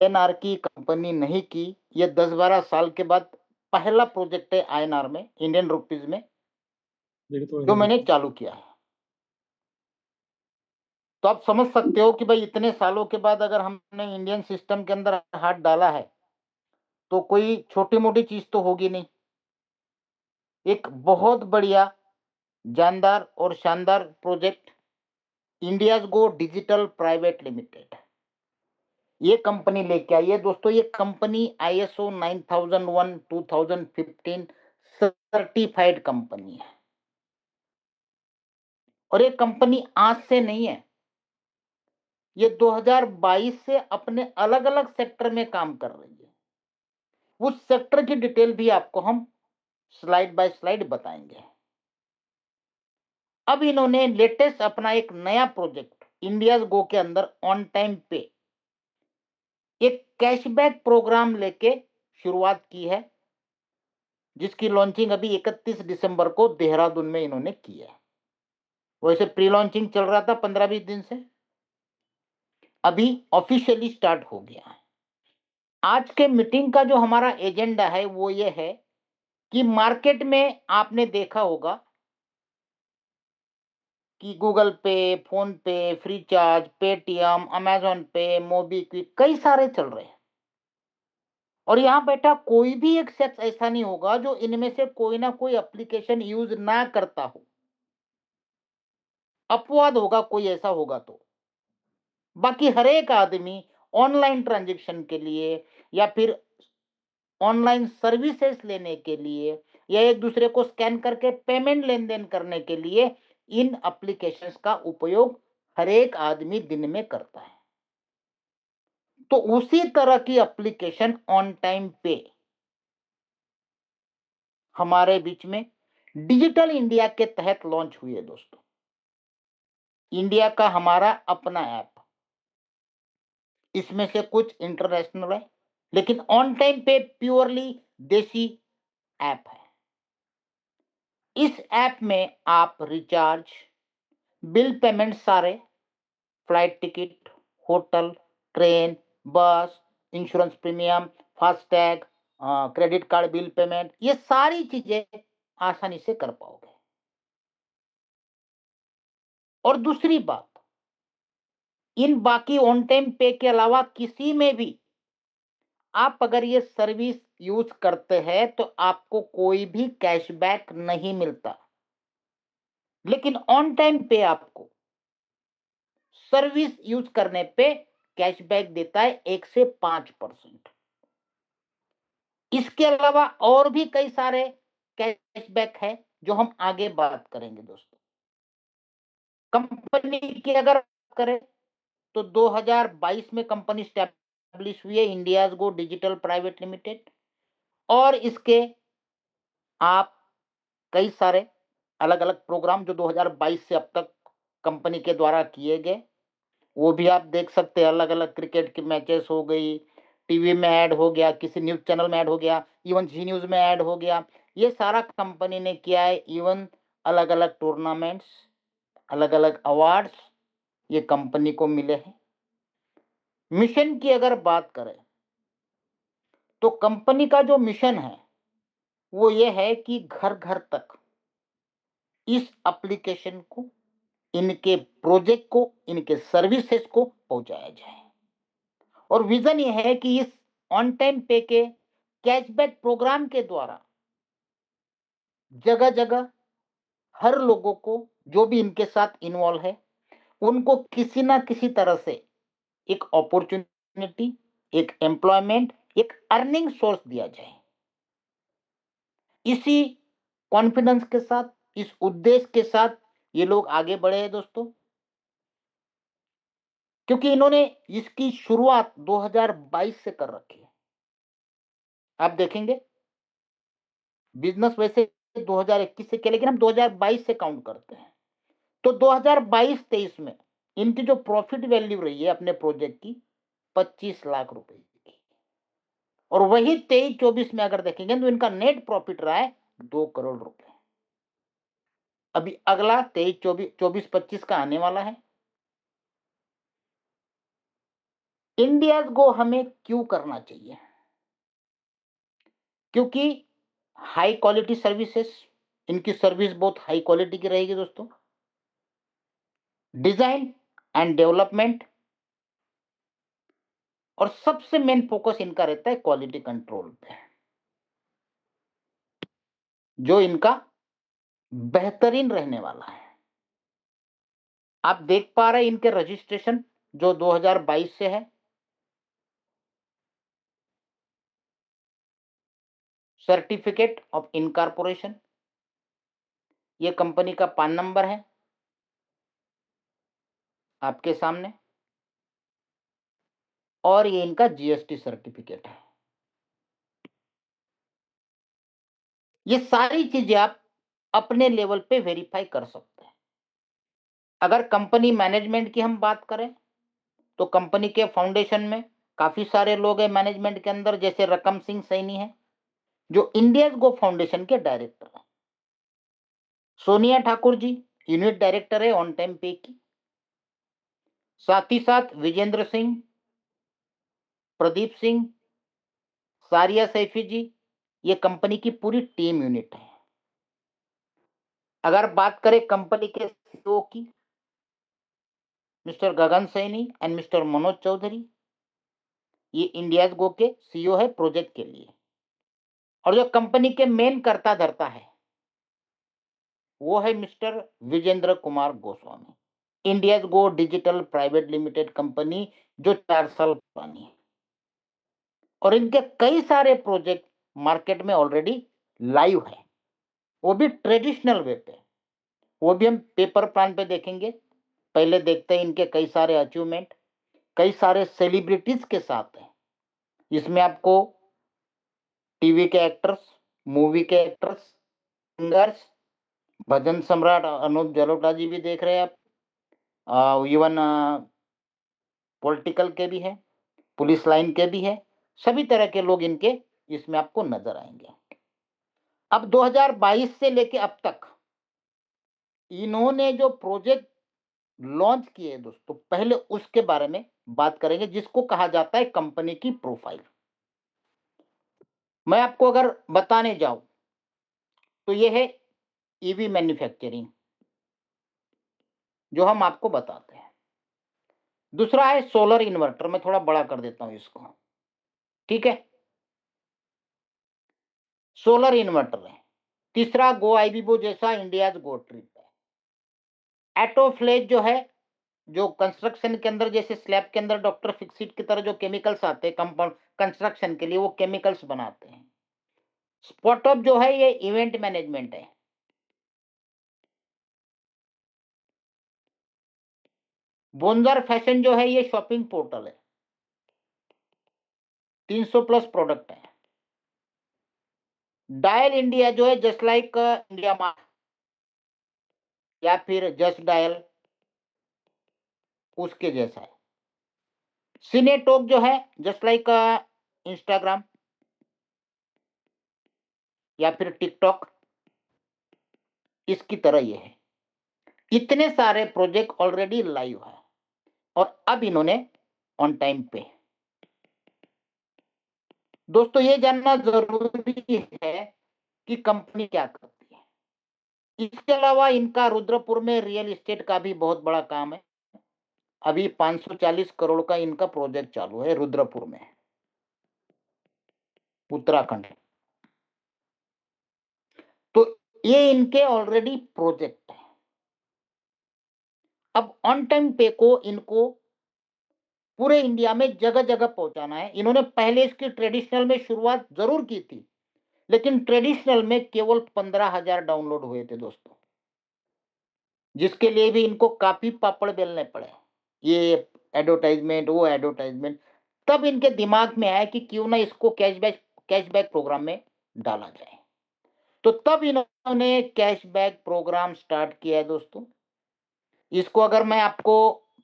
INR की company नहीं की। ये 10-12 साल के बाद पहला प्रोजेक्ट है आईएनआर में, इंडियन रुपीस में, जो मैंने चालू किया है। तो आप समझ सकते हो कि भाई इतने सालों के बाद अगर हमने इंडियन सिस्टम के अंदर हाथ डाला है, तो कोई छोटी-मोटी चीज़ तो होगी नहीं। एक बहुत बढ़िया, जानदार और शानदार प्रोजेक्ट, इंडियाज़ गो डिजिटल प्राइवेट लिमिटेड। ये कंपनी लेके आई है दोस्तों। ये कंपनी आईएसओ 9001 2015 सर्टिफाइड कंपनी है। और ये कंपनी आज से नहीं है, ये 2022 से अपने अलग-अलग सेक्टर में काम कर रही है। उस सेक्टर की डिटेल भी आपको हम स्लाइड बाय स्लाइड बताएंगे। अब इन्होंने लेटेस्ट अपना एक नया प्रोजेक्ट इंडियाज गो के अंदर ऑन टाइम पे एक कैशबैक प्रोग्राम लेके शुरुआत की है, जिसकी लॉन्चिंग अभी 31 दिसंबर को देहरादून में इन्होंने की है। वैसे प्री लॉन्चिंग चल रहा था 15-20 दिन से, अभी ऑफिशियली स्टार्ट हो गया है। आज के मीटिंग का जो हमारा एजेंडा है वो ये है कि मार्केट में आपने देखा होगा कि गूगल पे, फोन पे, फ्रीचार्ज, पेटीएम, अमेज़न पे, मोबीक्विक कई सारे चल रहे हैं। और यहाँ बैठा कोई भी एक शख्स ऐसा नहीं होगा जो इनमें से कोई ना कोई एप्लीकेशन यूज ना करता हो। अपवाद होगा कोई ऐसा होगा तो। बाकी हर एक आदमी ऑनलाइन ट्रांजैक्शन के लिए या फिर ऑनलाइन सर्विसेज लेने के लिए या एक दूसरे को स्कैन करके पेमेंट लेन-देन करने के लिए इन एप्लीकेशंस का उपयोग हर एक आदमी दिन में करता है। तो उसी तरह की एप्लीकेशन ऑन टाइम पे हमारे बीच में डिजिटल इंडिया के तहत लॉन्च हुई है दोस्तों। इंडिया का हमारा अपना ऐप, इसमें से कुछ इंटरनेशनल है, लेकिन ऑन टाइम पे प्योरली देसी ऐप है। इस ऐप में आप रिचार्ज, बिल पेमेंट सारे, फ्लाइट टिकट, होटल, ट्रेन, बस, insurance premium, FASTag, credit card bill payment, ये सारी चीजें आसानी से कर पाओगे। और दूसरी बात, इन बाकी ऑन टाइम पे के अलावा किसी में भी आप अगर ये सर्विस यूज करते हैं तो आपको कोई भी कैशबैक नहीं मिलता। लेकिन ऑन टाइम पे आपको सर्विस यूज करने पे कैशबैक देता है 1 से 5%। इसके अलावा और भी कई सारे कैशबैक है जो हम आगे बात करेंगे दोस्तों। कंपनी की अगर बात करें तो 2022 में कंपनी स्टैब्लिश हुई है, India's go digital private limited. और इसके आप कई सारे अलग-अलग प्रोग्राम जो 2022 से अब तक कंपनी के द्वारा किए गए, वो भी आप देख सकते हैं। अलग-अलग क्रिकेट की मैचेस हो गई, टीवी में ऐड हो गया, किसी न्यूज़ चैनल में ऐड हो गया, इवन जी न्यूज़ में ऐड हो गया। ये सारा कंपनी ने किया है। इवन अलग-अलग टूर्नामेंट्स, अलग-अलग अवार्ड्स ये कंपनी को मिले हैं। मिशन की अगर बात करें, तो कंपनी का जो मिशन है, वो ये है कि घर-घर तक इस एप्लीकेशन को, इनके प्रोजेक्ट को, इनके सर्विसेज को पहुँचाया जाए। और विज़न ये है कि इस ऑन टाइम पे के कैशबैक प्रोग्राम के द्वारा जगह-जगह हर लोगों को, जो भी इनके साथ इन्वॉल्व है, उनको किसी ना किसी तरह से एक अपॉर्च्युनिटी, एक एम्प्लॉयमेंट, एक अर्निंग सोर्स दिया जाए। इसी कॉन्फिडेंस के साथ, इस उद्देश्य के साथ ये लोग आगे बढ़े हैं दोस्तों। क्योंकि इन्होंने इसकी शुरुआत 2022 से कर रखी है। आप देखेंगे बिज़नेस वैसे 2021 से किया, लेकिन हम 2022 से काउंट करते हैं। तो 2022-23 में इनकी जो प्रॉफिट वैल्यू रही है अपने प्रोजेक्ट की 25 लाख रुपए की। और वही 23-24 में अगर देखेंगे तो इनका नेट प्रॉफिट रहा है 2 करोड़ रुपए। अभी अगला 23-24 24-25 का आने वाला है। इंडियाज गो हमें क्यों करना चाहिए? क्योंकि हाई क्वालिटी सर्विसेज, इनकी सर्विस बहुत हाई क्वालिटी की रहेगी दोस्तों। डिजाइन एंड डेवलपमेंट, और सबसे मेन फोकस इनका रहता है क्वालिटी कंट्रोल पे, जो इनका बेहतरीन रहने वाला है। आप देख पा रहे हैं इनके रजिस्ट्रेशन जो 2022 से है। सर्टिफिकेट ऑफ इनकॉर्पोरेशन, ये कंपनी का पान नंबर है आपके सामने, और ये इनका जीएसटी सर्टिफिकेट है। ये सारी चीजें आप अपने लेवल पे वेरीफाई कर सकते हैं। अगर कंपनी मैनेजमेंट की हम बात करें तो कंपनी के फाउंडेशन में काफी सारे लोग हैं मैनेजमेंट के अंदर, जैसे रकम सिंह सैनी है जो इंडियन गो फाउंडेशन के डायरेक्टर है। सोनिया ठाकुर जी यूनिट डायरेक्टर है ऑन टाइम पे की। साथ ही साथ विजेंद्र सिंह, प्रदीप सिंह, सारिया सैफी जी, ये कंपनी की पूरी टीम यूनिट है। अगर बात करें कंपनी के सीईओ की, mister Gagan Saini and mister Manoj Chaudhary, ये इंडियाज गो के सीईओ है प्रोजेक्ट के लिए। और जो कंपनी के मेन कर्ता धर्ता है वो है mister Vijendra Kumar Goswami. India's go digital private limited company जो 4 साल पुरानी है, और इनके कई सारे प्रोजेक्ट मार्केट में ऑलरेडी लाइव है, वो भी ट्रेडिशनल वे पे। वो भी हम पेपर प्लान पे देखेंगे। पहले देखते हैं इनके कई सारे अचीवमेंट, कई सारे सेलिब्रिटीज के साथ है। इसमें आपको टीवी के एक्टर्स, मूवी के एक्टर्स, सिंगर्स, भजन सम्राट अनूप जलोटा जी भी देख रहे हैं आप, इवन पॉलिटिकल के भी है, पुलिस लाइन के भी है, सभी तरह के लोग इनके इसमें आपको नजर आएंगे। अब 2022 से लेके अब तक इन्होंने जो प्रोजेक्ट लॉन्च किए दोस्तों, पहले उसके बारे में बात करेंगे, जिसको कहा जाता है कंपनी की प्रोफाइल। मैं आपको अगर बताने जाऊं तो यह है ईवी मैन्युफैक्चरिंग, जो हम आपको बताते हैं। दूसरा है सोलर इन्वर्टर, मैं थोड़ा बड़ा कर देता हूं इसको, ठीक है, सोलर इन्वर्टर है। तीसरा गो आईबीबो जैसा इंडियाज गो ट्रिप है। एटोफ्लेज जो है, जो कंस्ट्रक्शन के अंदर जैसे स्लैब के अंदर डॉक्टर फिक्सिट की तरह जो केमिकल्स आते हैं कंपाउंड कंस्ट्रक्शन के लिए, वो केमिकल्स बनाते हैं। स्पॉटअप जो है ये इवेंट मैनेजमेंट है। बोंजर फैशन जो है ये शॉपिंग पोर्टल है, 300 प्लस प्रोडक्ट है। डायल इंडिया जो है जस्ट लाइक इंडिया मार्ट या फिर जस्ट डायल, उसके जैसा है। सिनेटॉक जो है जस्ट लाइक इंस्टाग्राम या फिर टिकटॉक, इसकी तरह ये है। इतने सारे प्रोजेक्ट ऑलरेडी लाइव है, और अब इन्होंने ऑन टाइम पे। दोस्तों ये जानना जरूरी है कि कंपनी क्या करती है। इसके अलावा इनका रुद्रपुर में रियल एस्टेट का भी बहुत बड़ा काम है। अभी 540 करोड़ का इनका प्रोजेक्ट चालू है रुद्रपुर में, उत्तराखंड। तो ये इनके ऑलरेडी प्रोजेक्ट है। अब ऑन टाइम पे को इनको पूरे इंडिया में जगह जगह पहुंचाना है। इन्होंने पहले इसकी ट्रेडिशनल में शुरुआत जरूर की थी, लेकिन ट्रेडिशनल में केवल 15,000 डाउनलोड हुए थे दोस्तों, जिसके लिए भी इनको काफी पापड़ बेलने पड़े, ये एडवर्टाइजमेंट वो एडवर्टाइजमेंट। तब इनके दिमाग में आया कि क्यों ना इसको कैशबैक प्रोग्राम में डाला जाए। तो तब इन्होंने कैशबैक प्रोग्राम स्टार्ट किया है दोस्तों। इसको अगर मैं आपको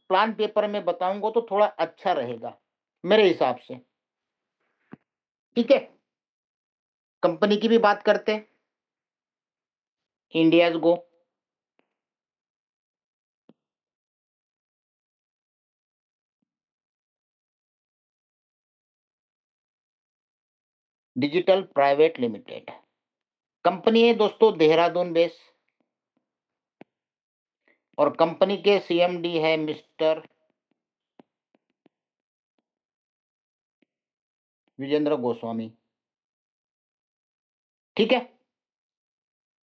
प्लान पेपर में बताऊंगा तो थोड़ा अच्छा रहेगा मेरे हिसाब से, ठीक है। कंपनी की भी बात करते हैं, India's go. Digital private limited. Company है दोस्तों देहरादून बेस, और कंपनी के सीएमडी है मिस्टर विजेंद्र गोस्वामी। ठीक है,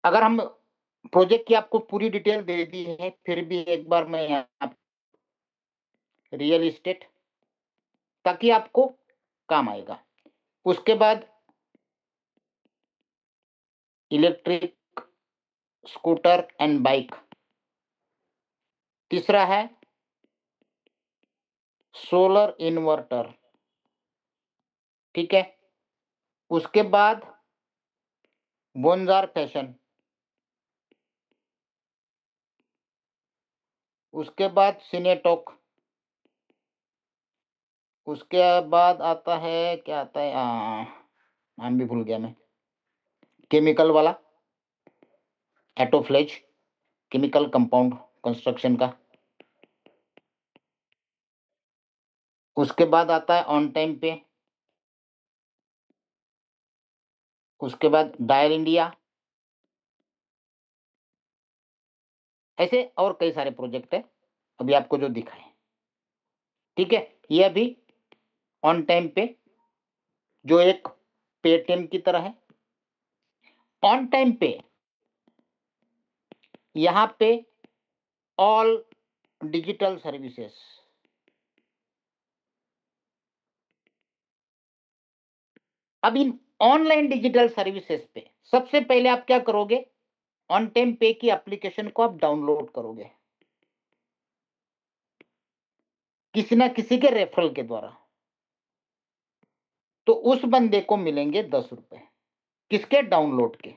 अगर हम प्रोजेक्ट की आपको पूरी डिटेल दे दी है, फिर भी एक बार मैं यहाँ रियल इस्टेट, ताकि आपको काम आएगा। उसके बाद इलेक्ट्रिक स्कूटर एंड बाइक, तीसरा है सोलर इन्वर्टर। ठीक है, उसके बाद बोंजार फैशन, उसके बाद सिनेटॉक, उसके बाद आता है, क्या आता है, नाम भी भूल गया मैं, केमिकल वाला, एटोफ्लेज, केमिकल कंपाउंड कंस्ट्रक्शन का। उसके बाद आता है ऑन टाइम पे, उसके बाद डायल इंडिया, ऐसे और कई सारे प्रोजेक्ट है अभी आपको जो दिखाए। ठीक है, ये अभी ऑन टाइम पे जो एक पेटीएम की तरह है। ऑन टाइम पे यहाँ पे ऑल डिजिटल सर्विसेज, अब इन ऑनलाइन डिजिटल सर्विसेज पे सबसे पहले आप क्या करोगे, ऑन टाइम पे की एप्लीकेशन को आप डाउनलोड करोगे किसी ना किसी के रेफरल के द्वारा, तो उस बंदे को मिलेंगे 10 रुपए, किसके, डाउनलोड के।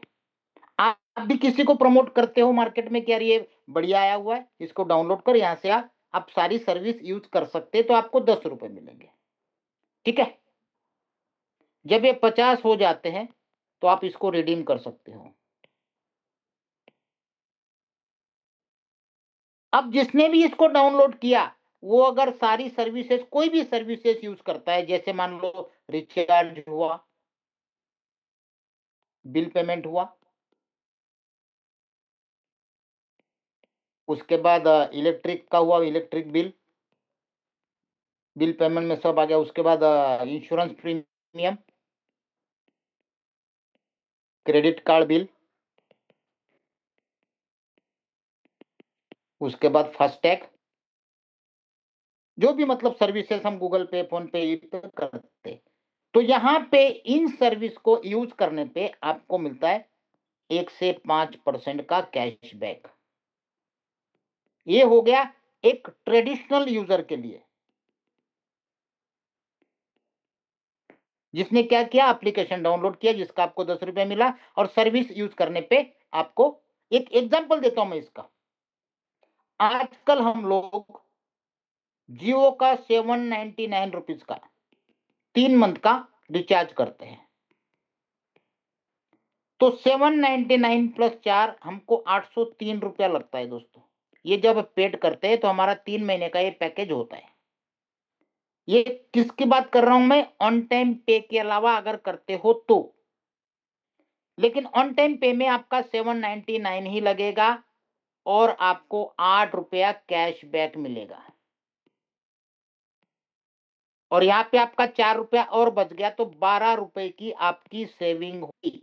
आप भी किसी को प्रमोट करते हो मार्केट में कि यार ये बढ़िया आया हुआ है, इसको डाउनलोड कर, यहां से आप सारी सर्विस यूज कर सकते हैं, तो आपको 10 रुपए मिलेंगे। ठीक है, जब ये 50 हो जाते हैं तो आप इसको रिडीम कर सकते हो। अब जिसने भी इसको डाउनलोड किया, वो अगर सारी सर्विसेज, कोई भी सर्विसेज यूज करता है, जैसे मान लो रिचार्ज हुआ, बिल पेमेंट हुआ, उसके बाद इलेक्ट्रिक का हुआ, इलेक्ट्रिक बिल, बिल पेमेंट में सब आ गया। उसके बाद insurance premium, credit card bill, उसके बाद फास्टैग, जो भी मतलब सर्विसेज हम गूगल पे, फोन पे करते, तो यहाँ पे इन सर्विस को यूज करने पे आपको मिलता है 1 से 5% का कैशबैक। ये हो गया एक ट्रेडिशनल यूजर के लिए, जिसने क्या किया, एप्लीकेशन डाउनलोड किया, जिसका आपको 10 रुपए मिला, और सर्विस यूज करने पे आपको, एक एग्जांपल देता हूं मैं इसका। आजकल हम लोग जियो का 799 रुपीज का 3 मंथ का रिचार्ज करते हैं, तो 799 प्लस 4 हमको 803 रुपया लगता है दोस्तों। ये जब पेड करते हैं तो हमारा 3 महीने का ये पैकेज होता है। ये किसकी बात कर रहा हूं मैं, ऑन टाइम पे के अलावा अगर करते हो तो, लेकिन ऑन टाइम पे में आपका 799 ही लगेगा, और आपको 8 रुपया कैशबैक मिलेगा, और यहाँ पे आपका 4 रुपया और बच गया, तो 12 रुपए की आपकी सेविंग हुई।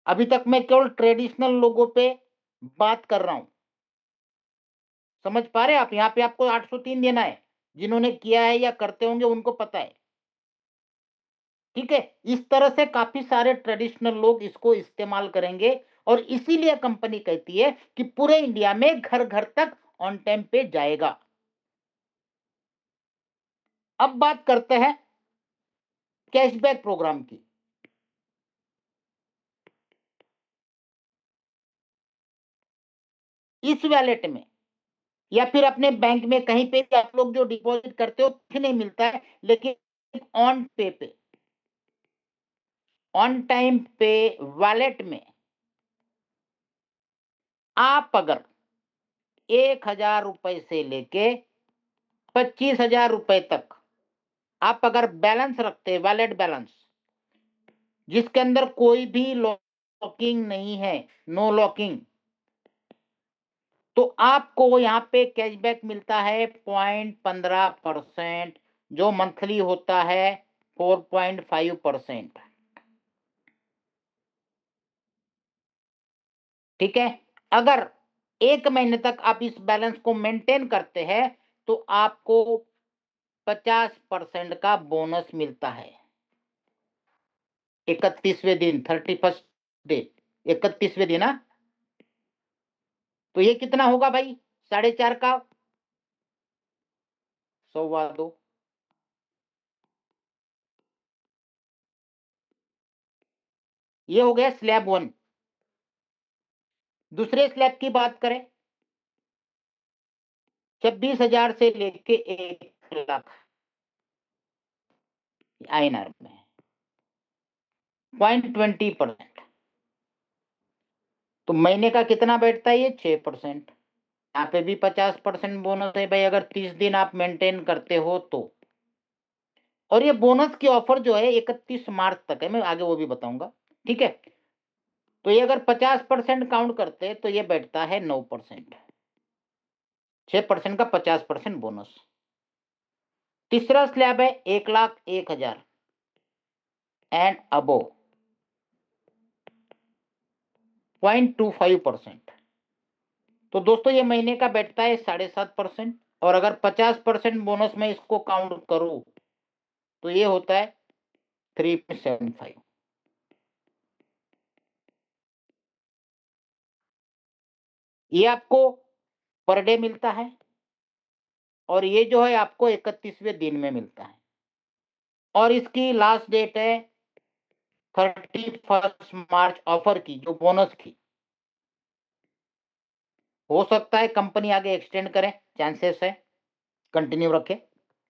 अभी तक मैं केवल ट्रेडिशनल लोगों पे बात कर रहा हूं, समझ पा रहे हैं आप। यहाँ पे आपको 803 देना है, जिन्होंने किया है या करते होंगे उनको पता है। ठीक है, इस तरह से काफी सारे ट्रेडिशनल लोग इसको इस्तेमाल करेंगे, और इसीलिए कंपनी कहती है कि पूरे इंडिया में घर घर तक ऑन टाइम पे जाएगा। अब बात करते हैं कैशबैक प्रोग्राम की। इस वैलेट में या फिर अपने बैंक में कहीं पे भी आप लोग जो डिपॉजिट करते हो, कुछ नहीं मिलता है, लेकिन ऑन पे ऑन टाइम पे वैलेट में आप अगर 1,000 रुपए से लेके 25,000 रुपए तक आप अगर बैलेंस रखते हैं, वैलिड बैलेंस, जिसके अंदर कोई भी लॉकिंग नहीं है, नो लॉकिंग, तो आपको यहाँ पे कैशबैक मिलता है 0.15%, जो मंथली होता है 4.5%। ठीक है, अगर 1 महीने तक आप इस बैलेंस को मेंटेन करते हैं तो आपको 50% का बोनस मिलता है 31वें दिन, 31st डे, 31वें दिन। ना तो ये कितना होगा भाई? 4.5 का 100/2, ये हो गया स्लैब 1। दूसरे स्लैब की बात करें, 26,000 से लेके 1 लाख INR में, 0.20%। तो महीने का कितना बैठता है ये? 6%। यहाँ पे भी 50% बोनस है भाई, अगर 30 दिन आप मेंटेन करते हो तो। और ये बोनस की ऑफर जो है 31 मार्च तक है, मैं आगे वो भी बताऊंगा। ठीक है, तो ये अगर 50% काउंट करते हैं तो ये बैठता है 9%, 6% का 50% बोनस। तीसरा स्लैब है 1,01,000 एंड अबो, 0.25%। तो दोस्तों ये महीने का बैठता है 7.5%, और अगर 50% बोनस में इसको काउंट करूं तो ये होता है 3.75। ये आपको पर डे मिलता है, और ये जो है आपको 31वें दिन में मिलता है, और इसकी लास्ट डेट है 31 मार्च ऑफर की, जो बोनस की। हो सकता है कंपनी आगे एक्सटेंड करे, चांसेस है, कंटिन्यू रखे,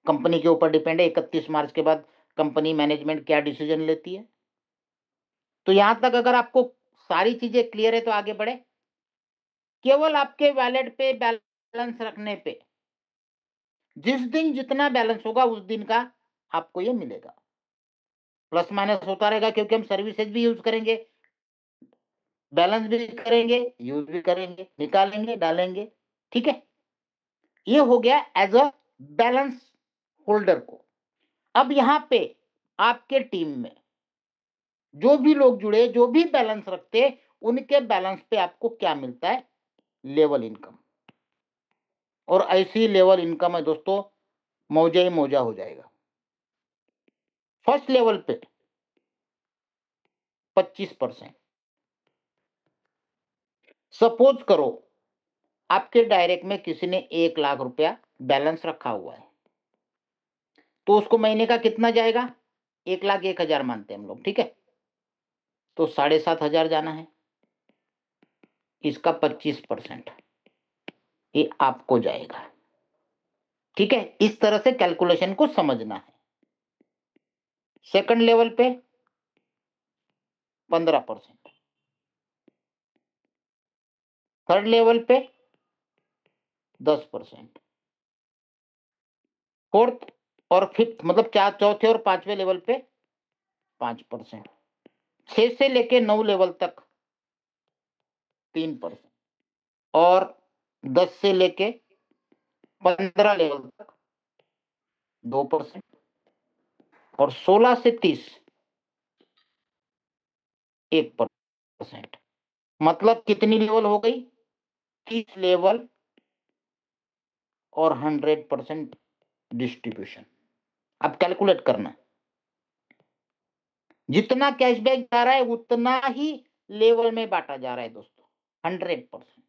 कंपनी के ऊपर डिपेंड है 31 मार्च के बाद कंपनी मैनेजमेंट क्या डिसीजन लेती है। तो यहां तक अगर आपको सारी चीजें क्लियर है तो आगे बढ़े। केवल आपके वैलेट पे बैलेंस रखने पे जिस दिन जितना बैलेंस होगा उस दिन का आपको ये मिलेगा। प्लस माइनस होता रहेगा, क्योंकि हम सर्विसेज भी यूज करेंगे, बैलेंस भी करेंगे, यूज भी करेंगे, निकालेंगे, डालेंगे। ठीक है, ये हो गया एज अ बैलेंस होल्डर को। अब यहां पे आपके टीम में जो भी लोग जुड़े, जो भी बैलेंस रखते, उनके बैलेंस पे आपको क्या मिलता है? Level income. और ऐसी लेवल इनकम है दोस्तों, मौजा ही मौजा हो जाएगा। फर्स्ट लेवल पे 25%। सपोज करो आपके डायरेक्ट में किसी ने 1 लाख रुपया बैलेंस रखा हुआ है, तो उसको महीने का कितना जाएगा? 1,01,000 मानते हैं हम लोग। ठीक है, तो 7,500 जाना है, इसका 25% ये आपको जाएगा। ठीक है, इस तरह से कैलकुलेशन को समझना है। सेकंड लेवल पे 15%, थर्ड लेवल पे 10%, फोर्थ और फिफ्थ मतलब चौथे और पांचवें लेवल पे 5%, 6 से लेके 9 लेवल तक 3%, और 10 से लेके 15 लेवल तक 2%, और 16 से 30 1%। मतलब कितनी लेवल हो गई? 30 लेवल और 100% डिस्ट्रीब्यूशन। अब कैलकुलेट करना, जितना कैशबैक जा रहा है उतना ही लेवल में बांटा जा रहा है दोस्तों, 100%।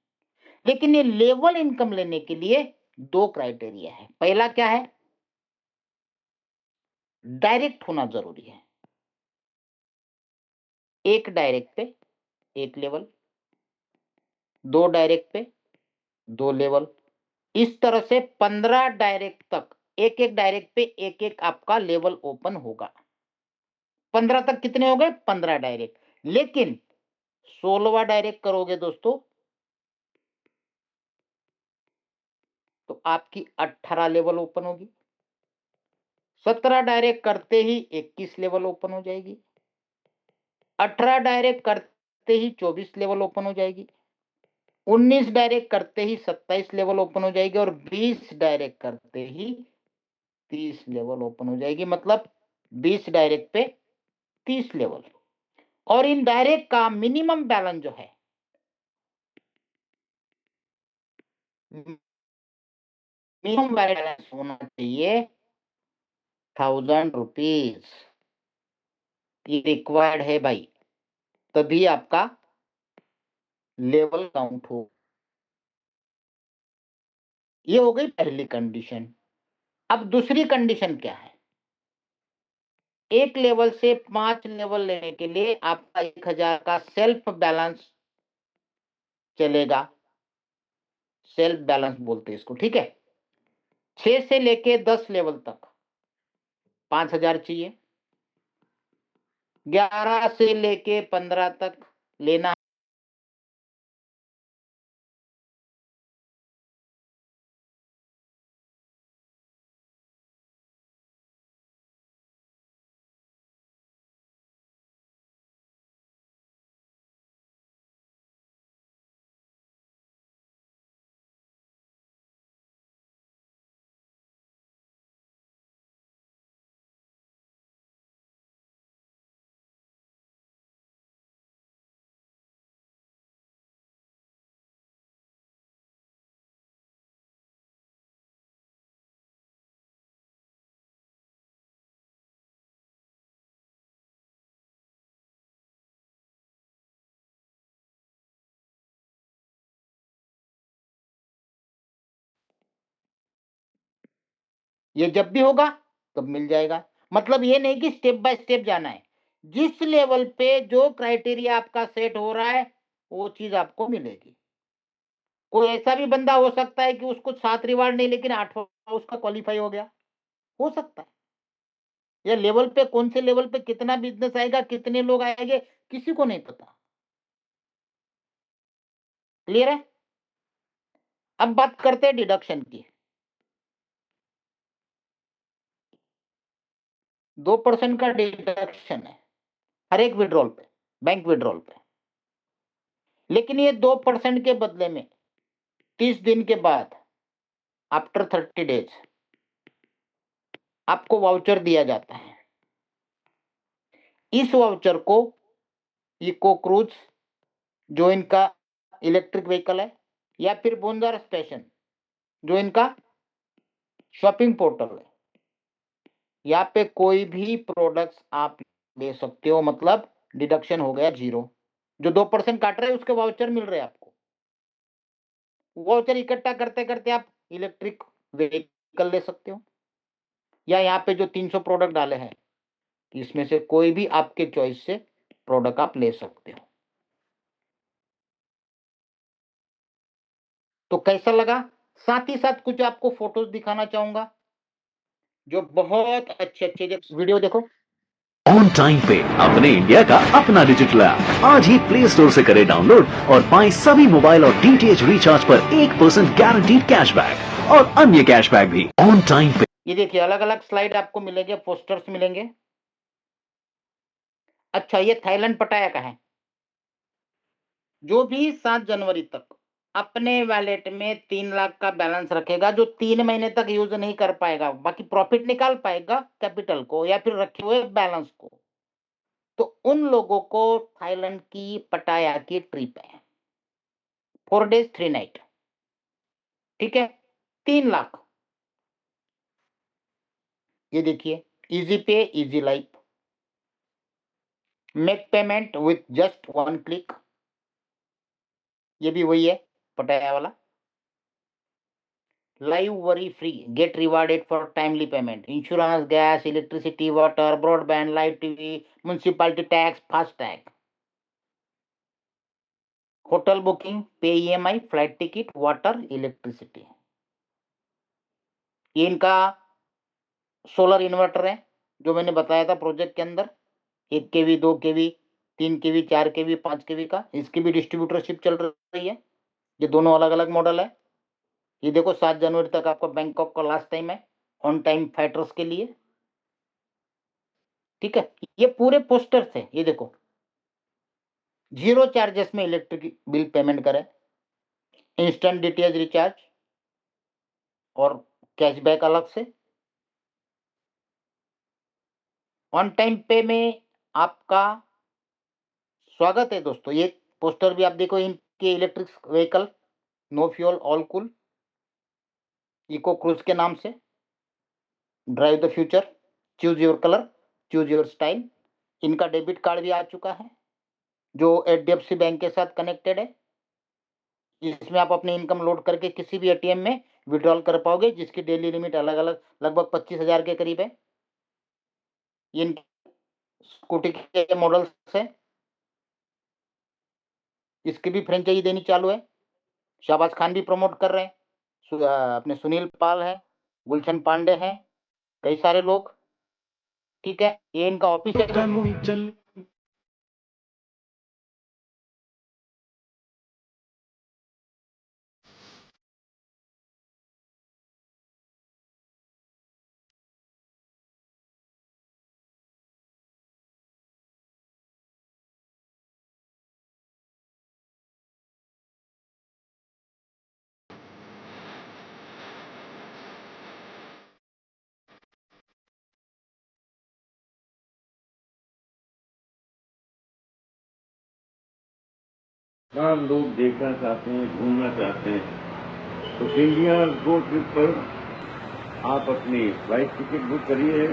लेकिन ये लेवल इनकम लेने के लिए 2 क्राइटेरिया है। पहला क्या है? डायरेक्ट होना जरूरी है। एक डायरेक्ट पे 1 लेवल, 2 डायरेक्ट पे 2 लेवल, इस तरह से 15 डायरेक्ट तक, एक एक डायरेक्ट पे एक एक आपका लेवल ओपन होगा। 15 तक कितने हो गए? 15 डायरेक्ट। लेकिन 16वां डायरेक्ट करोगे दोस्तों तो आपकी 18 लेवल ओपन होगी, 17 डायरेक्ट करते ही 21 लेवल ओपन हो जाएगी, 18 डायरेक्ट करते ही 24 लेवल ओपन हो जाएगी, 19 डायरेक्ट करते ही 27 लेवल ओपन हो जाएगी और 20 डायरेक्ट करते ही 30 लेवल ओपन हो जाएगी। मतलब 20 डायरेक्ट पे 30 लेवल। और इन डायरेक्ट का मिनिमम बैलेंस जो है, मिनिमम बैलेंस होना चाहिए 1000 रुपीज। ये रिक्वायर्ड है भाई, तभी आपका लेवल काउंट हो। ये हो गई पहली कंडीशन। अब दूसरी कंडीशन क्या है? एक लेवल से 5 लेवल लेने के लिए आपका 1000 का सेल्फ बैलेंस चलेगा। सेल्फ बैलेंस बोलते हैं इसको, ठीक है। 6 से लेके 10 लेवल तक 5000 चाहिए, 11 से लेके 15 तक लेना ये जब भी होगा तब मिल जाएगा। मतलब ये नहीं कि स्टेप बाय स्टेप जाना है, जिस लेवल पे जो क्राइटेरिया आपका सेट हो रहा है वो चीज आपको मिलेगी। कोई ऐसा भी बंदा हो सकता है कि उसको 7 रिवार्ड नहीं लेकिन 8वां उसका क्वालिफाई हो गया, हो सकता है। या लेवल पे, कौन से लेवल पे कितना बिजनेस आएगा, कितने लोग आएंगे, किसी को नहीं पता। क्लियर है? अब बात करते हैं डिडक्शन की। 2% का डिडक्शन है हर एक विड्रॉल पे, बैंक विड्रॉल पे। लेकिन ये 2% के बदले में 30 दिन के बाद, आफ्टर 30 डेज, आपको वाउचर दिया जाता है। इस वाउचर को इको क्रूज, जो इनका इलेक्ट्रिक व्हीकल है, या फिर बोंजार स्टेशन, जो इनका शॉपिंग पोर्टल है, यहाँ पे कोई भी प्रोडक्ट्स आप ले सकते हो। मतलब डिडक्शन हो गया 0। जो 2% काट रहे हैं उसके वाउचर मिल रहे हैं आपको। वाउचर इकट्ठा करते करते आप इलेक्ट्रिक व्हीकल ले सकते हो, या यहाँ पे जो 300 प्रोडक्ट डाले हैं इसमें से कोई भी आपके चॉइस से प्रोडक्ट आप ले सकते हो। तो कैसा लगा? साथ ही साथ कुछ आपको फोटोज दिखाना चाहूंगा जो बहुत अच्छे अच्छे, वीडियो देखो। ऑन टाइम पे अपने इंडिया का अपना डिजिटल ऐप आज ही प्ले स्टोर से करें डाउनलोड और पाएं सभी मोबाइल और डीटीएच रिचार्ज पर 1% गारंटीड कैशबैक और अन्य कैशबैक भी ऑन टाइम पे। ये देखिए, अलग अलग स्लाइड आपको मिलेंगे, पोस्टर्स मिलेंगे। अच्छा, ये थाईलैंड पटाया का है। जो भी 7 जनवरी तक अपने वैलेट में 3 लाख का बैलेंस रखेगा, जो 3 महीने तक यूज नहीं कर पाएगा, बाकी प्रॉफिट निकाल पाएगा कैपिटल को या फिर रखे हुए बैलेंस को, तो उन लोगों को थाईलैंड की पटाया की ट्रिप है, 4 days 3 night। ठीक है, 3 लाख। ये देखिए, easy pay easy life, make payment with just 1 click. ये भी वही है पटाया वाला। Live worry free, get rewarded for timely payment, insurance, gas, electricity, water, broadband, live TV, municipality tax, FASTag, hotel booking, pay EMI, flight ticket, water, electricity. ये इनका solar inverter है जो मैंने बताया था प्रोजेक्ट के अंदर, 1 kV, 2 kV, 3 kV, 4 kV, 5 kV का। इसकी भी डिस्ट्रीब्यूटरशिप चल रही है। ये दोनों अलग अलग मॉडल है। ये देखो, 7 जनवरी तक आपका बैंकॉक का लास्ट टाइम है ऑन टाइम फाइटर्स के लिए। ठीक है, ये पूरे पोस्टर थे, ये देखो, 0 चार्जेस में इलेक्ट्रिक बिल पेमेंट करें, इंस्टेंट डीटीएच रिचार्ज और कैशबैक अलग से, ऑन टाइम पे में आपका स्वागत है दोस्तों। ये पोस्टर भी आप देखो, इनके electric vehicle, no fuel all cool, eco cruise के नाम से, drive the future, choose your colour, choose your style. इनका डेबिट कार्ड भी आ चुका है जो एचडीएफसी बैंक के साथ कनेक्टेड है। इसमें आप अपनी इनकम लोड करके किसी भी एटीएम में विड्रॉल कर पाओगे, जिसकी डेली लिमिट अलग अलग लगभग 25,000 के करीब है। इन स्कूटी के मॉडल्स है, इसकी भी फ्रेंचाइजी देनी चालू है। शाहबाज खान भी प्रमोट कर रहे हैं, अपने सुनील पाल है, गुलशन पांडे हैं, कई सारे लोग। ठीक है, ये इनका ऑफिस है। हाँ, लोग देखना चाहते हैं, घूमना चाहते हैं, तो इंडिया गो ट्रिप पर आप अपनी फ्लाइट टिकट बुक करिए,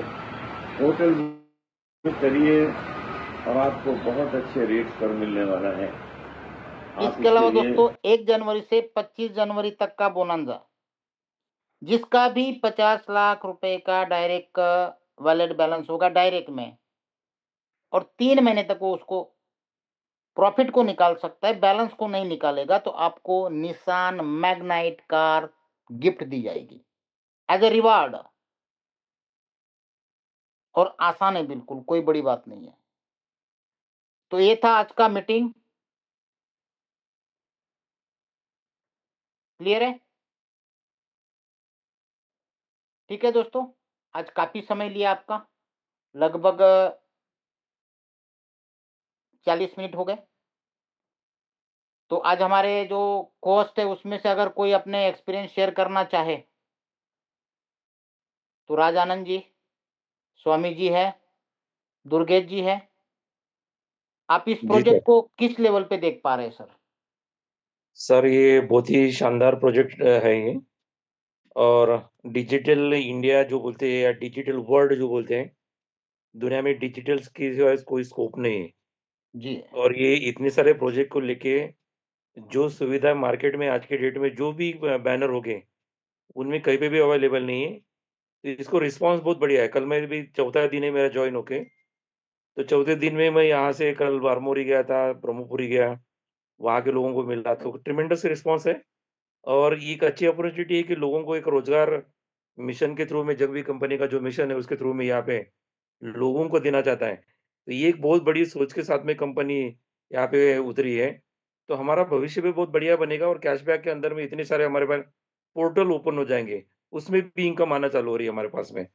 होटल बुक करिए और आपको बहुत अच्छे रेट्स पर मिलने वाला है। आप इसके अलावा इसके लिए दोस्तों 1 जनवरी से 25 जनवरी तक का बोनंजा, जिसका भी 50 लाख रुपए का डायरेक्ट वॉलेट बैलेंस होगा डायरेक्ट में, और 3 महीने तक वो उसको प्रॉफिट को निकाल सकता है, बैलेंस को नहीं निकालेगा तो आपको निसान मैग्नाइट कार गिफ्ट दी जाएगी एज ए रिवार्ड। और आसान है, बिल्कुल कोई बड़ी बात नहीं है। तो ये था आज का मीटिंग, क्लियर है? ठीक है दोस्तों, आज काफी समय लिया आपका, लगभग 40 मिनट हो गए। तो आज हमारे जो कोस्ट है उसमें से अगर कोई अपने एक्सपीरियंस शेयर करना चाहे तो राजानंद जी, स्वामी जी है, दुर्गेश जी है। आप इस जी प्रोजेक्ट सर। को किस लेवल पे देख पा रहे हैं सर? सर ये बहुत ही शानदार प्रोजेक्ट है ये, और डिजिटल इंडिया जो बोलते हैं या डिजिटल वर्ल्ड जो बोलते हैं, दुनिया में डिजिटल की जो है कोई स्कोप नहीं है। जी और ये इतने सारे प्रोजेक्ट को लेके जो सुविधा मार्केट में आज के डेट में जो भी बैनर हो गए, उनमें कहीं पे भी अवेलेबल नहीं है। तो इसको रिस्पॉन्स बहुत बढ़िया है। कल मैं भी चौथा दिन है मेरा ज्वाइन होके, तो चौथे दिन में मैं यहाँ से कल बारमोरी गया था, ब्रह्मपुरी गया, वहाँ के लोगों को मिला, तो ट्रिमेंडस रिस्पॉन्स है। और ये एक अच्छी अपॉर्चुनिटी है कि लोगों को एक रोज़गार मिशन के थ्रू में, जब भी कंपनी का जो मिशन है उसके थ्रू में यहाँ पे लोगों को देना चाहता है। तो ये एक बहुत बड़ी सोच के साथ में कंपनी यहाँ पे उतरी है। तो हमारा भविष्य भी बहुत बढ़िया बनेगा, और कैशबैक के अंदर में इतने सारे हमारे पास पोर्टल ओपन हो जाएँगे, उसमें भी इनकम आना चालू हो रही है हमारे पास में।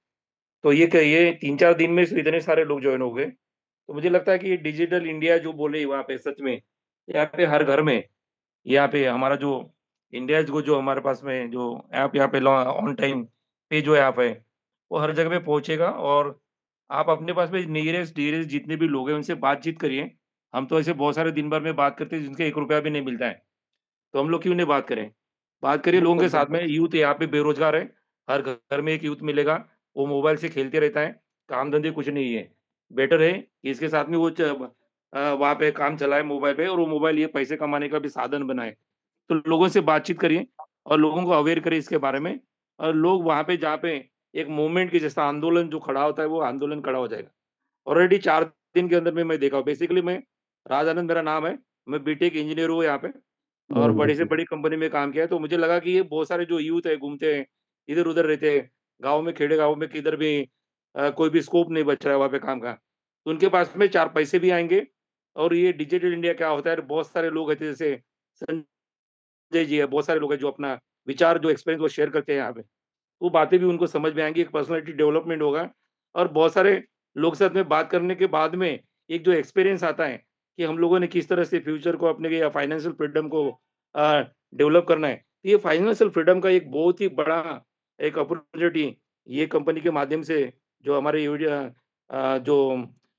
तो ये 3-4 दिन में इतने सारे लोग जॉइन हो गए। तो मुझे लगता है कि ये डिजिटल इंडिया जो बोले वहाँ पे सच में, यहाँ पे हर घर में, यहाँ पे हमारा जो इंडियाज़ को जो हमारे पास में जो ऐप यहाँ पे लॉ ऑन टाइम पे जो ऐप है, वो हर जगह पे पहुँचेगा। और आप अपने पास में नियरेस्ट डियरेस्ट जितने भी लोग हैं उनसे बातचीत करिए। हम तो ऐसे बहुत सारे दिन भर में बात करते हैं जिनके ₹1 भी नहीं मिलता है। तो हम लोग क्यों नहीं बात करें? बात करिए लोगों के बिल्कुल साथ में। बिल्कुल यूथ यहाँ पे बेरोज़गार है, हर घर में एक यूथ मिलेगा, वो मोबाइल से खेलते रहता है, काम-धंधे कुछ नहीं है। बेटर है कि इसके साथ में वो वहाँ पे काम चलाए मोबाइल पे, और वो मोबाइल ये पैसे कमाने का भी साधन बनाए। तो लोगों से बातचीत करिए और लोगों को अवेयर करिए इसके बारे में, और लोग वहाँ पे जहाँ पे एक मूवमेंट के जैसा आंदोलन जो खड़ा होता है, वो आंदोलन खड़ा हो जाएगा। ऑलरेडी 4 दिन के अंदर में मैं देखा हूँ। बेसिकली मैं राजानंद मेरा नाम है, मैं बीटेक इंजीनियर हूँ यहाँ पे, और बड़ी से बड़ी कंपनी में काम किया है। तो मुझे लगा कि ये बहुत सारे जो यूथ है घूमते हैं, इधर-उधर रहते हैं, गाँव में, खेड़े गाँव में किधर भी कोई भी स्कोप नहीं बच रहा है वहाँ पे काम का। तो उनके पास में 4 पैसे भी आएँगे, और ये डिजिटल इंडिया क्या होता है, बहुत सारे लोग हैं जैसे संजय जी है, बहुत सारे लोग हैं जो अपना विचार जो एक्सपीरियंस वो शेयर करते हैं यहाँ पे। वो बातें भी उनको समझ में आएँगी, एक पर्सनैलिटी डेवलपमेंट होगा, और बहुत सारे लोग साथ में बात करने के बाद में एक जो एक्सपीरियंस आता है कि हम लोगों ने किस तरह से फ्यूचर को अपने या फाइनेंशियल फ्रीडम को डेवलप करना है। तो ये फाइनेंशियल फ्रीडम का एक बहुत ही बड़ा एक अपॉर्च्युनिटी ये कंपनी के माध्यम से जो हमारे जो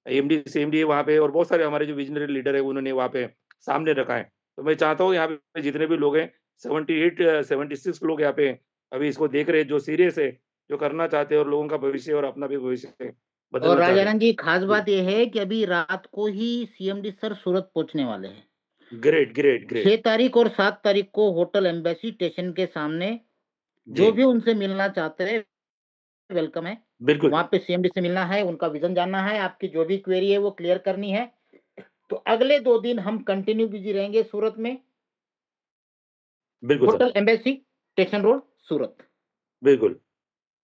एमडी सीएमडी है वहाँ पे और बहुत सारे हमारे जो विज़नरी लीडर है उन्होंने वहाँ पे सामने रखा है। तो मैं चाहता हूँ यहाँ पे जितने भी लोग हैं 78 76 लोग यहाँ पे अभी इसको देख रहे हैं जो सीरियस है, जो करना चाहते हैं और लोगों का भविष्य और अपना भी भविष्य और बदलना चाहते हैं। राजाराम जी, खास जी, बात ये है कि अभी रात को ही सीएमडी सर सूरत पहुंचने वाले हैं। Great, great, great. 6 तारीख और 7 तारीख को होटल एम्बेसी स्टेशन के सामने जी, जो भी उनसे मिलना चाहते हैं वेलकम है। बिल्कुल, वहाँ पे सीएमडी से मिलना है, उनका विज़न जानना है, आपकी जो भी क्वेरी है वो क्लियर करनी है। तो अगले 2 दिन हम कंटिन्यू बिज़ी रहेंगे सूरत में, बिल्कुल sir, hotel embassy station road Surat. बिल्कुल।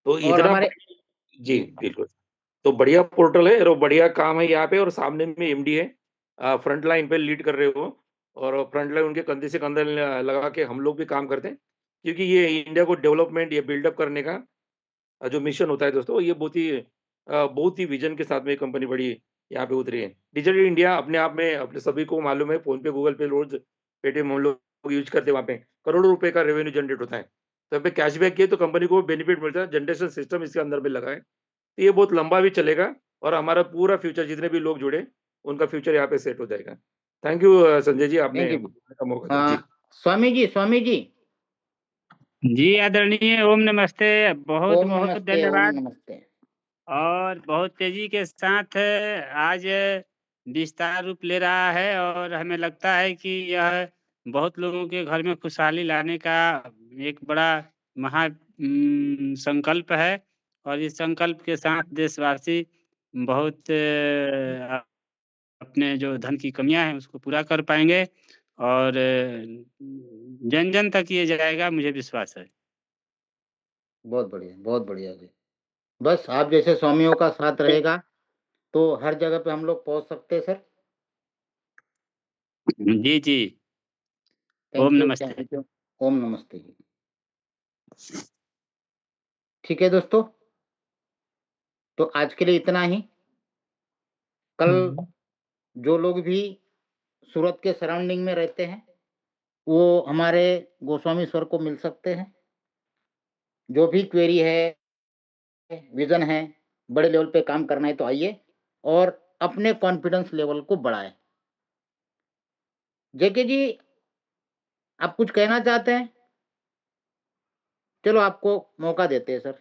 तो और इतना हमारे जी, बिल्कुल। तो बढ़िया पोर्टल है और बढ़िया काम है यहाँ पे और सामने में एमडी है। फ्रंट लाइन पे लीड कर रहे हो और फ्रंट लाइन उनके कंधे से कंधा लगा के हम लोग भी काम करते हैं। क्योंकि ये इंडिया को डेवलपमेंट या बिल्डअप करने का जो मिशन होता है दोस्तों ये बहुत ही विज़न के साथ में ये कंपनी बड़ी यहाँ पे उतरी है। डिजिटल इंडिया अपने आप में अपने सभी को मालूम है फ़ोन पे, गूगल पे रोज़ पेटीएम हम लोग यूज़ करते हैं वहाँ पे। करोड़ों रुपए का रेवेन्यू जनरेट होता है। तो यहाँ पे कैशबैक किए तो कंपनी को बेनिफिट मिलता है, जनरेशन सिस्टम इसके अंदर में लगा है। तो ये बहुत लंबा भी चलेगा और हमारा पूरा फ्यूचर जितने भी लोग जुड़े, उनका फ्यूचर यहाँ पे सेट हो जाएगा। Thank you Sanjay ji thank आपने यू। बोलने का मौका दिया। जी। स्वामी जी, जी, आदरणीय ओम नमस्ते। बहुत-बहुत ओम धन्यवाद नमस्ते। और बहुत तेज़ी के साथ आज विस्तार रूप ले रहा है और हमें लगता है कि यह बहुत लोगों के घर में खुशहाली लाने का एक बड़ा संकल्प है और इस संकल्प के साथ देशवासी बहुत अपने जो धन की कमियाँ हैं उसको पूरा कर पाएँगे और जन-जन तक ये जाएगा मुझे विश्वास है। बहुत बढ़िया जी। बस आप जैसे स्वामियों का साथ रहेगा, तो हर जगह पे हम लोग पहुँच सकते हैं सर। जी, जी। ओम नमस्ते। Thank you. ओम नमस्ते जी। ठीक है दोस्तों, तो आज के लिए इतना ही। कल जो लोग भी सूरत के सराउंडिंग में रहते हैं, वो हमारे गोस्वामी सर को मिल सकते हैं। जो भी क्वेरी है, विज़न है, बड़े लेवल पे काम करना है तो आइए और अपने कॉन्फिडेंस लेवल को बढ़ाएँ। जेके जी, आप कुछ कहना चाहते हैं? चलो आपको मौका देते हैं सर।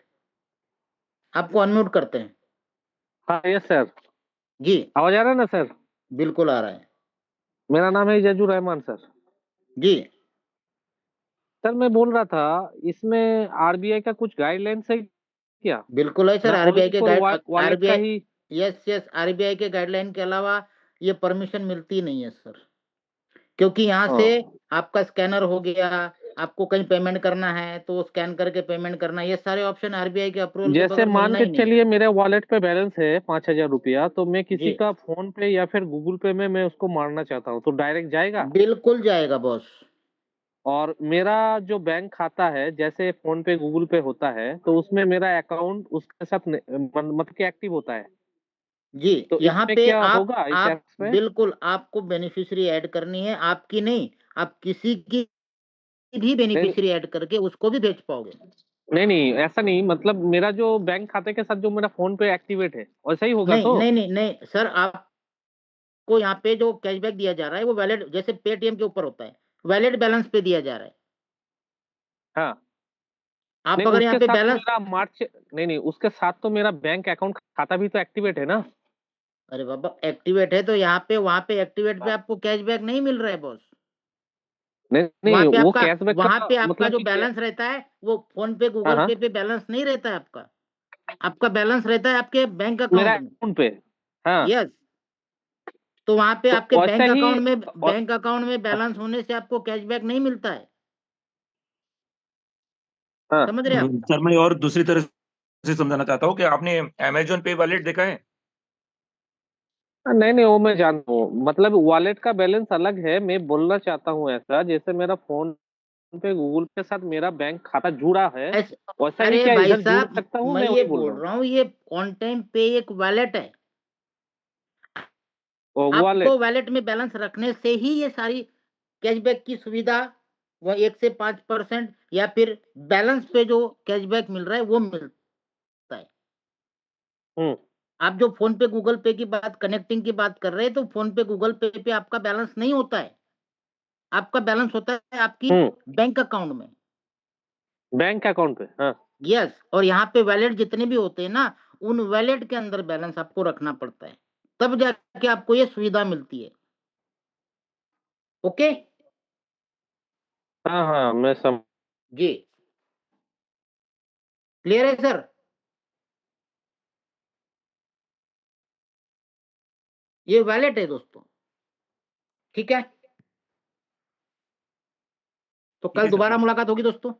आपको अनम्यूट करते हैं। हाँ, यस सर। जी, आवाज आ रहा है ना सर? बिल्कुल आ रहा है। मेरा नाम है जजू रहमान सर। जी, सर मैं बोल रहा था इसमें आरबीआई का कुछ गाइडलाइंस है क्या? बिल्कुल है सर। ना आरबीआई ओनली के फॉर वॉलेट का आरबीआई ही? यस, आरबीआई के गाइडलाइन के अलावा ये परमिशन मिलती नहीं है सर। क्योंकि यहाँ से हाँ। आपका स्कैनर हो गया, आपको कहीं पेमेंट करना है तो स्कैन करके पेमेंट करना, ये सारे ऑप्शन आरबीआई के अप्रूवल के जैसे बगैर मान मिलना के ही नहीं है। चलिए मेरे वॉलेट पे बैलेंस है 5,000 रुपया, तो मैं किसी जी, का फोन पे या फिर गूगल पे में मैं उसको मारना चाहता हूँ तो डायरेक्ट जाएगा? बिल्कुल जाएगा बॉस। और मेरा जो बैंक खाता है जैसे फोन पे गूगल पे होता है तो उसमें मेरा अकाउंट उसके साथ मतलब कि एक्टिव होता है। जी, तो यहाँ इसमें पे क्या आप होगा इस आप ऐप्स में? बिल्कुल आपको बेनिफिशियरी ऐड करनी है, आपकी नहीं, आप किसी की भी नहीं, बेनिफिशियरी ऐड करके उसको भी भेज पाओगे। नहीं, ऐसा नहीं, मतलब मेरा जो बैंक खाते के साथ जो मेरा फ़ोन पे एक्टिवेट है, वैसा ही होगा तो? नहीं सर, आपको यहाँ पे जो कैशबैक दिया जा रहा है वो वैलिड, जैसे पेटीएम के ऊपर होता है, वैलिड बैलेंस पे दिया जा रहा है। हाँ। आप नहीं, अगर यहाँ उसके पे साथ तो बैलेंस मेरा नहीं, उसके साथ तो मेरा बैंक अकाउंट खाता भी तो एक्टिवेट है ना? अरे बाबा, एक्टिवेट है तो यहाँ पे वहाँ पे एक्टिवेट पे आपको कैशबैक नहीं मिल रहा है बॉस। नहीं, नहीं, वो कैशबैक वहाँ का पे आपका मतलब जो कि क्या? बैलेंस रहता है वो फ़ोन पे, हाँ, गूगल हाँ, पे बैलेंस नहीं रहता है आपका। आपका बैलेंस रहता है आपके बैंक मेरा अकाउंट में। अकाउंट पे। हाँ, यस, तो वहाँ पे तो आपके वैसा ही और बैंक अकाउंट में बैलेंस होने से आपको कैशबैक नहीं मिलता है। हाँ। समझ रहे हैं आप? सर मैं और दूसरी तरह से समझाना चाहता हूँ कि आपने अमेज़न पे वॉलेट देखा है? नहीं, नहीं, वो मैं जानता हूँ, मतलब वॉलेट का बैलेंस अलग है, मैं बोलना चाहता हूँ ऐसा, जैसे मेरा फ़ोन पे गूगल के साथ मेरा बैंक खाता जुड़ा है, ऐस वैसा ही अरे क्या भाई इधर जुड़ साहब, सकता हूँ? मैं मैं ये वही बोल बोल रहा हूँ। रहा हूँ, ये ऑन टाइम पे एक वॉलेट है। वॉलेट आपको वैलेट में बैलेंस रखने से ही ये सारी कैशबैक की सुविधा, वो 1 से 5% या फिर बैलेंस पे जो कैशबैक मिल रहा है वो मिलता है। आप जो फोन पे गूगल पे की बात, कनेक्टिंग की बात कर रहे हैं, तो फोन पे गूगल पे पे आपका बैलेंस नहीं होता है, आपका बैलेंस होता है आपकी बैंक अकाउंट में। बैंक अकाउंट पे, हाँ। यस, और यहाँ पे वैलेट जितने भी होते हैं ना, उन वैलेट के अंदर बैलेंस आपको रखना पड़ता है, तब जाके आपको ये सुविधा मिलती है। ओके हाँ हाँ, मैं समझ। जी, क्लियर है सर? ये वैलेट है दोस्तों, ठीक है? तो ठीक कल है सर, दोबारा ठीक है। मुलाकात होगी दोस्तों।